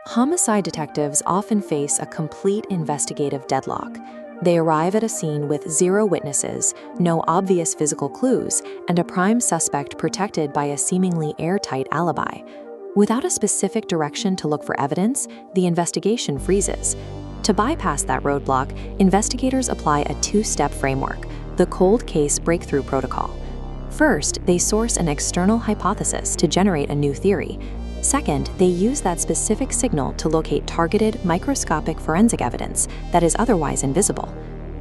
Homicide detectives often face a complete investigative deadlock. They arrive at a scene with zero witnesses, no obvious physical clues, and a prime suspect protected by a seemingly airtight alibi. Without a specific direction to look for evidence, the investigation freezes. To bypass that roadblock, investigators apply a two-step framework, the cold case breakthrough protocol. First, they source an external hypothesis to generate a new theory. Second, they use that specific signal to locate targeted, microscopic forensic evidence that is otherwise invisible.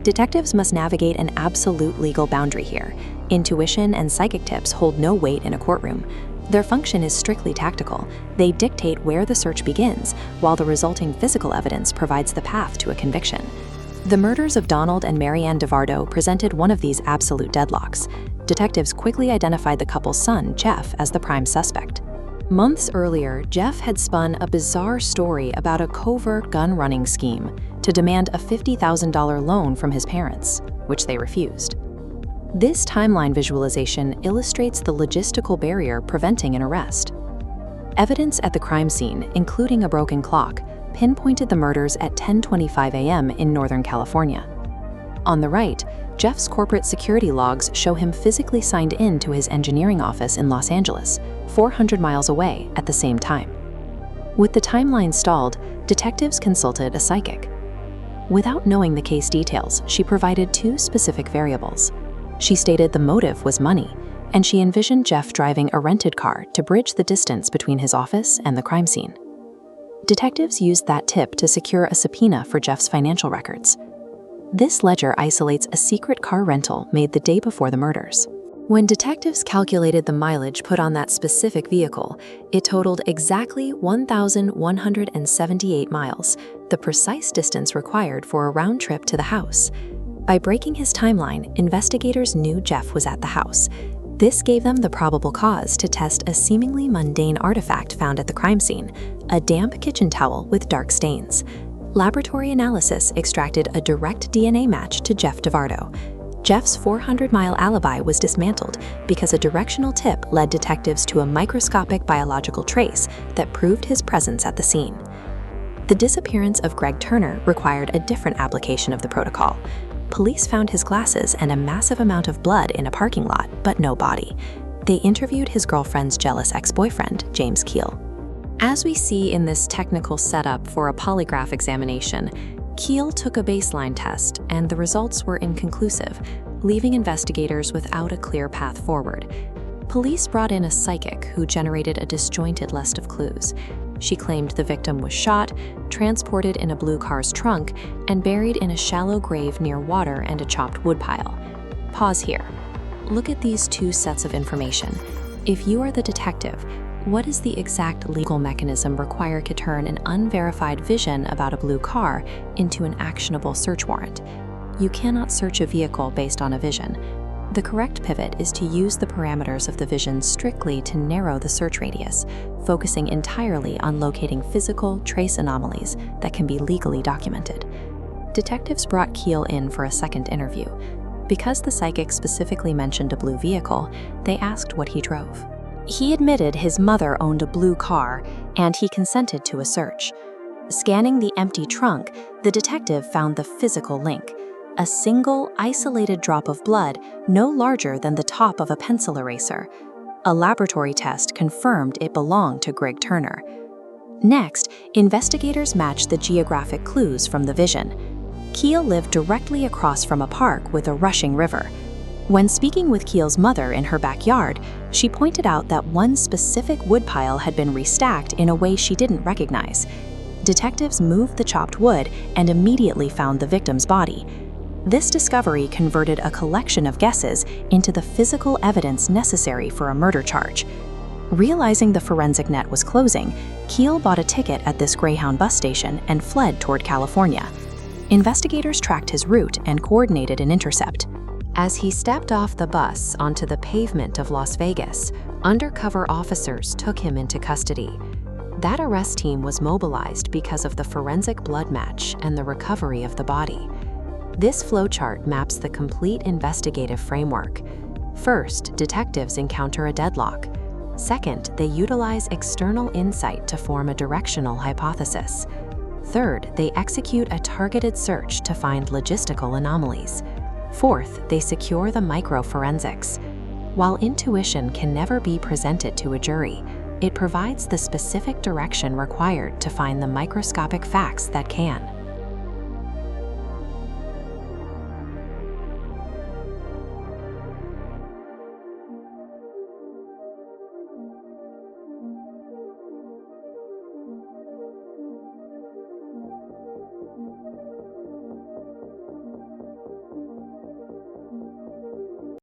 Detectives must navigate an absolute legal boundary here. Intuition and psychic tips hold no weight in a courtroom. Their function is strictly tactical. They dictate where the search begins, while the resulting physical evidence provides the path to a conviction. The murders of Donald and Marianne DeVardo presented one of these absolute deadlocks. Detectives quickly identified the couple's son, Jeff, as the prime suspect. Months earlier, Jeff had spun a bizarre story about a covert gun-running scheme to demand a $50,000 loan from his parents, which they refused. This timeline visualization illustrates the logistical barrier preventing an arrest. Evidence at the crime scene, including a broken clock, pinpointed the murders at 10:25 a.m. in Northern California. On the right, Jeff's corporate security logs show him physically signed in to his engineering office in Los Angeles, 400 miles away at the same time. With the timeline stalled, detectives consulted a psychic. Without knowing the case details, she provided two specific variables. She stated the motive was money, and she envisioned Jeff driving a rented car to bridge the distance between his office and the crime scene. Detectives used that tip to secure a subpoena for Jeff's financial records. This ledger isolates a secret car rental made the day before the murders. When detectives calculated the mileage put on that specific vehicle, it totaled exactly 1,178 miles, the precise distance required for a round trip to the house. By breaking his timeline, investigators knew Jeff was at the house. This gave them the probable cause to test a seemingly mundane artifact found at the crime scene, a damp kitchen towel with dark stains. Laboratory analysis extracted a direct DNA match to Jeff DeVardo. Jeff's 400-mile alibi was dismantled because a directional tip led detectives to a microscopic biological trace that proved his presence at the scene. The disappearance of Greg Turner required a different application of the protocol. Police found his glasses and a massive amount of blood in a parking lot, but no body. They interviewed his girlfriend's jealous ex-boyfriend, James Keel. As we see in this technical setup for a polygraph examination, Keel took a baseline test, and the results were inconclusive, leaving investigators without a clear path forward. Police brought in a psychic who generated a disjointed list of clues. She claimed the victim was shot, transported in a blue car's trunk, and buried in a shallow grave near water and a chopped woodpile. Pause here. Look at these two sets of information. If you are the detective, what is the exact legal mechanism required to turn an unverified vision about a blue car into an actionable search warrant? You cannot search a vehicle based on a vision. The correct pivot is to use the parameters of the vision strictly to narrow the search radius, focusing entirely on locating physical trace anomalies that can be legally documented. Detectives brought Keel in for a second interview. Because the psychic specifically mentioned a blue vehicle, they asked what he drove. He admitted his mother owned a blue car, and he consented to a search. Scanning the empty trunk, the detective found the physical link: a single, isolated drop of blood no larger than the top of a pencil eraser. A laboratory test confirmed it belonged to Greg Turner. Next, investigators matched the geographic clues from the vision. Keel lived directly across from a park with a rushing river. When speaking with Keel's mother in her backyard, she pointed out that one specific woodpile had been restacked in a way she didn't recognize. Detectives moved the chopped wood and immediately found the victim's body. This discovery converted a collection of guesses into the physical evidence necessary for a murder charge. Realizing the forensic net was closing, Keel bought a ticket at this Greyhound bus station and fled toward California. Investigators tracked his route and coordinated an intercept. As he stepped off the bus onto the pavement of Las Vegas, undercover officers took him into custody. That arrest team was mobilized because of the forensic blood match and the recovery of the body. This flowchart maps the complete investigative framework. First, detectives encounter a deadlock. Second, they utilize external insight to form a directional hypothesis. Third, they execute a targeted search to find logistical anomalies. Fourth, they secure the microforensics. While intuition can never be presented to a jury, it provides the specific direction required to find the microscopic facts that can.